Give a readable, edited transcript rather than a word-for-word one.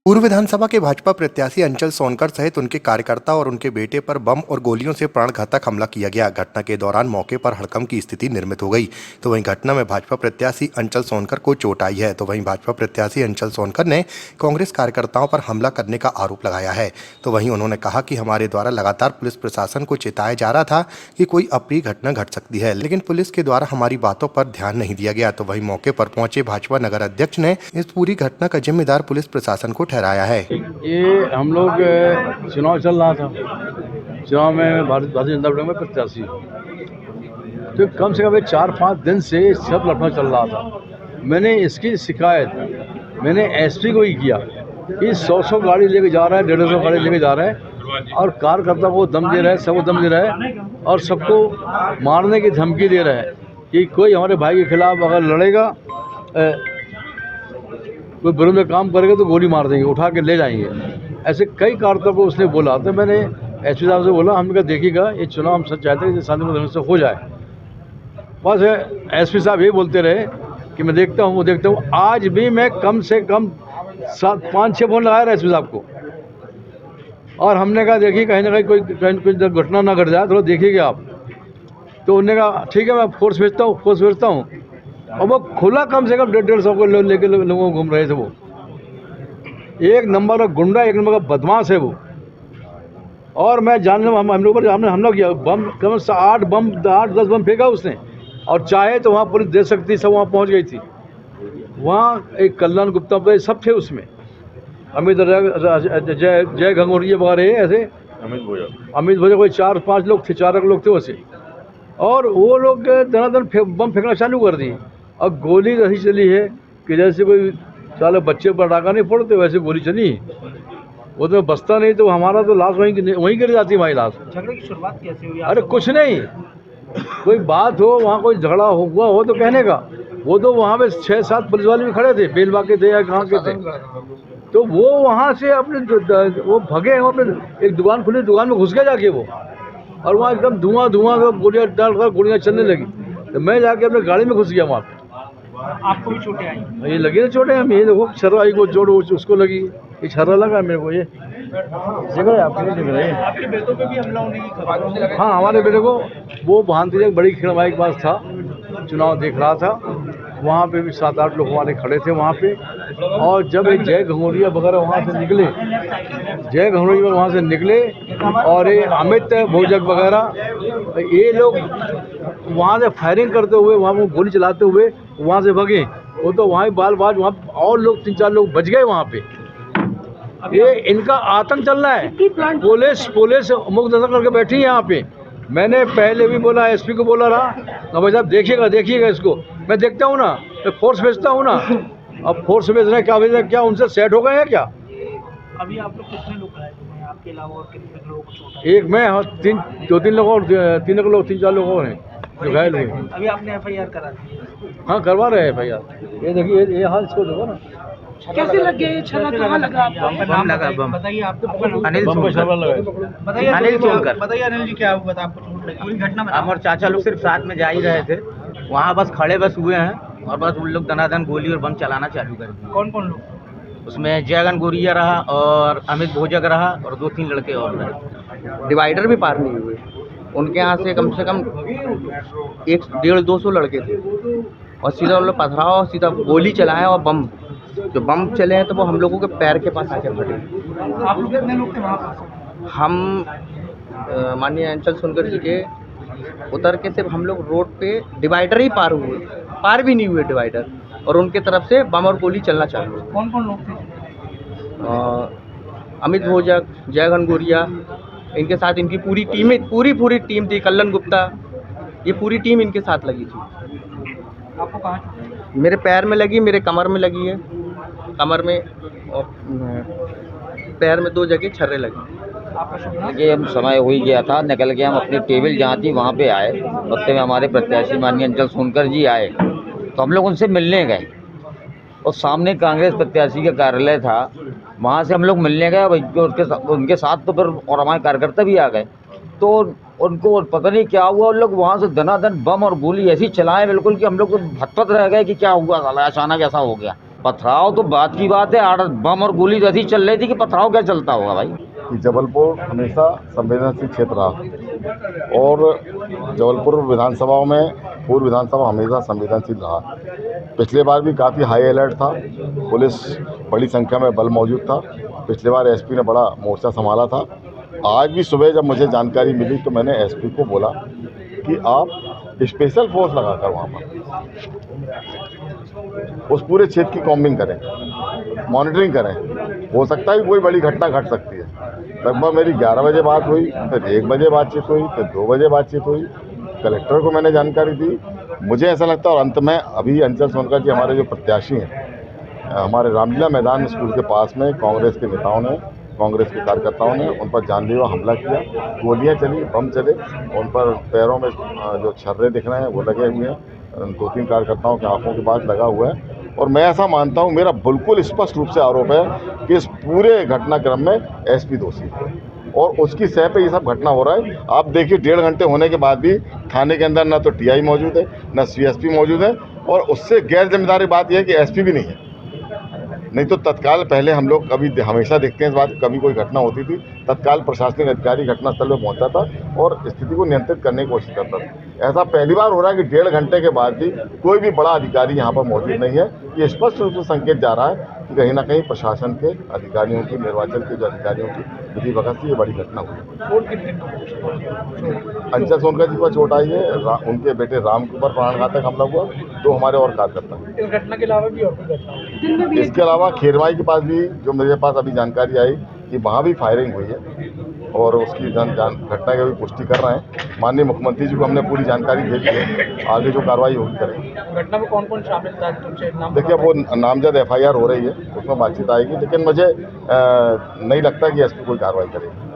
पूर्व विधानसभा के भाजपा प्रत्याशी अंचल सोनकर सहित उनके कार्यकर्ता और उनके बेटे पर बम और गोलियों से प्राणघातक हमला किया गया। घटना के दौरान मौके पर हड़कंप की स्थिति निर्मित हो गई। तो वहीं घटना में भाजपा प्रत्याशी अंचल सोनकर को चोट आई है। तो वहीं भाजपा प्रत्याशी अंचल सोनकर ने कांग्रेस कार्यकर्ताओं पर हमला करने का आरोप लगाया है। तो वहीं उन्होंने कहा कि हमारे द्वारा लगातार पुलिस प्रशासन को चेताया जा रहा था कि कोई अप्रिय घटना घट सकती है, लेकिन पुलिस के द्वारा हमारी बातों पर ध्यान नहीं दिया गया। तो वहीं मौके पर पहुंचे भाजपा नगर अध्यक्ष ने इस पूरी घटना का जिम्मेदार पुलिस प्रशासन को ठहराया है। ये हम लोग चुनाव चल रहा था, चुनाव में भारतीय जनता पार्टी में प्रत्याशी, तो कम से कम 4-5 दिन से सब लफड़ा चल रहा था। मैंने इसकी शिकायत मैंने एसपी को ही किया कि 100 गाड़ी लेके जा रहा है, 150 गाड़ी लेके जा रहा है और कार्यकर्ता को दम दे रहा है, सबको दम दे रहा है और सबको मारने की धमकी दे रहा है कि कोई हमारे भाई के खिलाफ अगर लड़ेगा, कोई विरोध में काम करेगा तो गोली मार देंगे, उठा के ले जाएंगे। ऐसे कई कारकों को उसने बोला। तो मैंने एसपी साहब से बोला, हमने कहा देखिएगा ये चुनाव हम सब चाहते हैं कि शांतिपूर्ण से हो जाए। बस एसपी साहब यही बोलते रहे कि मैं देखता हूँ, वो देखता हूँ। आज भी मैं कम से कम 5-6 फोन लगाया रहा एसपी साहब को और हमने कहा देखिए कहीं ना कहीं कोई घटना ना घट जाए, थोड़ा देखिएगा आप। तो उन्होंने कहा ठीक है, मैं फोर्स भेजता हूँ और वो खुला कम से कम 150 को लेके लोगों को घूम रहे थे। वो एक नंबर का गुंडा, एक नंबर का बदमाश है वो। और मैं जानने हम लोग पर हमने हमला किया, बम कम से 8-10 बम फेंका उसने और चाहे तो वहाँ पुलिस दे सकती, सब वहाँ पहुँच गई थी। वहाँ एक कल्याण गुप्ता पर सब थे उसमें, अमित जय घंगोरिया वगैरह ऐसे, अमित भोजा कोई 4-5 लोग थे, 4 लोग थे वैसे। और वो लोग दनादन बम फेंकना चालू कर दिए और गोली ऐसी चली है कि जैसे कोई साले बच्चे पर डाका नहीं फोड़ते वैसे गोली चली। वो तो बचता नहीं, तो हमारा तो लाश वहीं गिर जाती हमारी लाश। झगड़े की शुरुआत कैसे हुई? अरे कुछ नहीं, कोई बात हो, वहाँ कोई झगड़ा हुआ हो तो कहने का। वो तो वहाँ पे 6-7 पुलिस वाले भी खड़े थे, बेलवा के थे या कहाँ के थे। तो वो वहाँ से अपने वो भगे, अपने एक दुकान खुली, दुकान में घुस गए जाके वो, और वहाँ एकदम धुआं गोलियाँ डालकर गोलियाँ चलने लगी। तो मैं जाके अपने गाड़ी में घुस गया वहाँ पे। आपको भी चोटें आई? ये लगी ना चोटें, हम ये देखो छर्रा को जोड़ उसको लगी, ये छर्रा लगा मेरे को, ये जगह है आपके जगह है। आपके बेटों पे भी हमला होने की खबर है? हाँ, हमारे बेटे को वो भानती एक बड़ी खिड़वाई के पास था, चुनाव देख रहा था, वहाँ पे भी 7-8 लोग हमारे खड़े थे वहाँ पे। और जब ये जय घंगोरिया वगैरह वहाँ से निकले और ये अमित भोजक वगैरह ये लोग वहाँ से फायरिंग करते हुए, वहाँ वो गोली चलाते हुए वहाँ से भगे। वो तो वहाँ बाल वहाँ और लोग 3-4 लोग बच गए वहाँ पे। ये इनका आतंक चल रहा है। पुलिस मुक्त करके बैठी है यहाँ पे। मैंने पहले भी बोला, एसपी को बोला रहा, भाई साहब देखिएगा इसको। मैं देखता हूँ ना, मैं फोर्स भेजता हूँ ना। अब फोर्स भेजना क्या उनसे सेट हो गए हैं क्या? अभी आप लोग कितने लोग घायल हुए हैं आपके अलावा, और कितने लोगों को चोट आई? एक मैं, 2-3 लोग और 3-4 लोग और हैं जो घायल हुए। अभी आपने FIR करा दी? हाँ, करवा रहे हैं FIR। ये देखिए, ये हाल इसको देखो ना। कैसे लग गया ये छर्रा? कहाँ लगा आपको? बम लगा, बम। बताइए आपको। अनिल सोनकर। बताइए अनिल जी, क्या हुआ था आपको चोट लगी? पूरी घटना हम और चाचा लोग सिर्फ साथ में जा ही रहे थे, वहाँ बस खड़े हुए हैं और बस उन लोग दनादन गोली और बम चलाना चालू कर दिए। कौन लोग? उसमें जय घंगोरिया रहा और अमित भोजक रहा और 2-3 लड़के और रहे। डिवाइडर भी पार नहीं हुए। उनके यहाँ से कम 150-200 लड़के थे और सीधा उन लोग पथराव, सीधा गोली चलाया और बम चले हैं तो वो हम लोगों के पैर के पास आके फटे। आप लोग कितने लोग थे वहाँ पर? हम माननीय अंचल सोनकर जी के उतर के सिर्फ हम लोग रोड पे डिवाइडर ही पार भी नहीं हुए डिवाइडर, और उनके तरफ से बम और गोली चलना चालू हुआ। कौन लोग थे? अमित भोजक, जय घंगोरिया, इनके साथ इनकी पूरी टीम थी, कल्याण गुप्ता, ये पूरी टीम इनके साथ लगी थी। आपको कहाँ? मेरे पैर में लगी, मेरे कमर में लगी है, कमर में और पैर में 2 जगह छर्रे लगे। ये हम समय हो ही गया था, निकल के हम अपनी टेबल जहाँ थी वहाँ पे आए। उतने में हमारे प्रत्याशी माननीय अंचल सोनकर जी आए, तो हम लोग उनसे मिलने गए और सामने कांग्रेस प्रत्याशी का कार्यालय था, वहाँ से हम लोग मिलने गए भाई, उनके साथ तो फिर और हमारे कार्यकर्ता भी आ गए, तो उनको पता नहीं क्या हुआ, उन लोग वहाँ से दनादन बम और गोली ऐसी चलाएं बिल्कुल कि हम लोग तो भटपट रह गए कि क्या हुआ, साला अचानक ऐसा हो गया। पथराव तो बात की बात है, बम और गोली तो ऐसी चल रही थी कि पथराव क्या चलता होगा भाई। कि जबलपुर हमेशा संवेदनशील क्षेत्र रहा और जबलपुर विधानसभाओं में पूर्व विधानसभा हमेशा संवेदनशील रहा। पिछले बार भी काफ़ी हाई अलर्ट था, पुलिस बड़ी संख्या में बल मौजूद था। पिछले बार एसपी ने बड़ा मोर्चा संभाला था। आज भी सुबह जब मुझे जानकारी मिली तो मैंने एसपी को बोला कि आप स्पेशल फोर्स लगाकर वहाँ पर उस पूरे क्षेत्र की कॉम्बिंग करें, मॉनिटरिंग करें। हो सकता है कि कोई बड़ी घटना घट सकती है। लगभग मेरी 11 बजे बात हुई, फिर 1 बजे बातचीत हुई, फिर 2 बजे बातचीत हुई। कलेक्टर को मैंने जानकारी दी। मुझे ऐसा लगता है और अंत में अभी अंचल सोनकर जी हमारे जो प्रत्याशी हैं, हमारे रामलीला मैदान स्कूल के पास में कांग्रेस के नेताओं ने, कांग्रेस के कार्यकर्ताओं ने उन पर जानलेवा हमला किया। गोलियां चली, बम चले, उन पर पैरों में जो छर्रे दिख रहे हैं वो लगे हुए हैं। 2-3 कार्यकर्ताओं के आंखों के पास लगा हुआ है। और मैं ऐसा मानता हूं, मेरा बिल्कुल स्पष्ट रूप से आरोप है कि इस पूरे घटनाक्रम में एसपी दोषी है और उसकी सह पे ये सब घटना हो रहा है। आप देखिए 1.5 घंटे होने के बाद भी थाने के अंदर ना तो टीआई मौजूद है, ना सीएसपी मौजूद है, और उससे गैर जिम्मेदारी बात यह है कि एसपी भी नहीं है। नहीं तो तत्काल पहले हम लोग कभी हमेशा देखते हैं इस बात, कभी कोई घटना होती थी तत्काल प्रशासनिक अधिकारी घटनास्थल पर पहुंचता था और स्थिति को नियंत्रित करने की कोशिश करता था। ऐसा पहली बार हो रहा है कि 1.5 घंटे के बाद भी कोई भी बड़ा अधिकारी यहाँ पर मौजूद नहीं है। ये स्पष्ट रूप से संकेत जा रहा है कि कहीं ना कहीं प्रशासन के अधिकारियों की, निर्वाचन के जो अधिकारियों की विधि वगैरह से ये बड़ी घटना हुई। अंचल सोनकर जी को चोट आई है, उनके बेटे राम के ऊपर प्राणघातक हमला हुआ, 2 हमारे और कार्यकर्ता। इस घटना के अलावा भी और कोई घटना? इसके अलावा खेरमाई के पास भी जो मेरे पास अभी जानकारी आई कि वहाँ भी फायरिंग हुई है और उसकी घटना की भी पुष्टि कर रहे हैं। माननीय मुख्यमंत्री जी को हमने पूरी जानकारी भेजी है, आगे जो कार्रवाई होगी करेंगे। घटना में कौन कौन शामिल था? देखिए वो नामजद एफआईआर हो रही है, उसमें बातचीत आएगी, लेकिन मुझे नहीं लगता कि एसपी कोई कार्रवाई करेगी।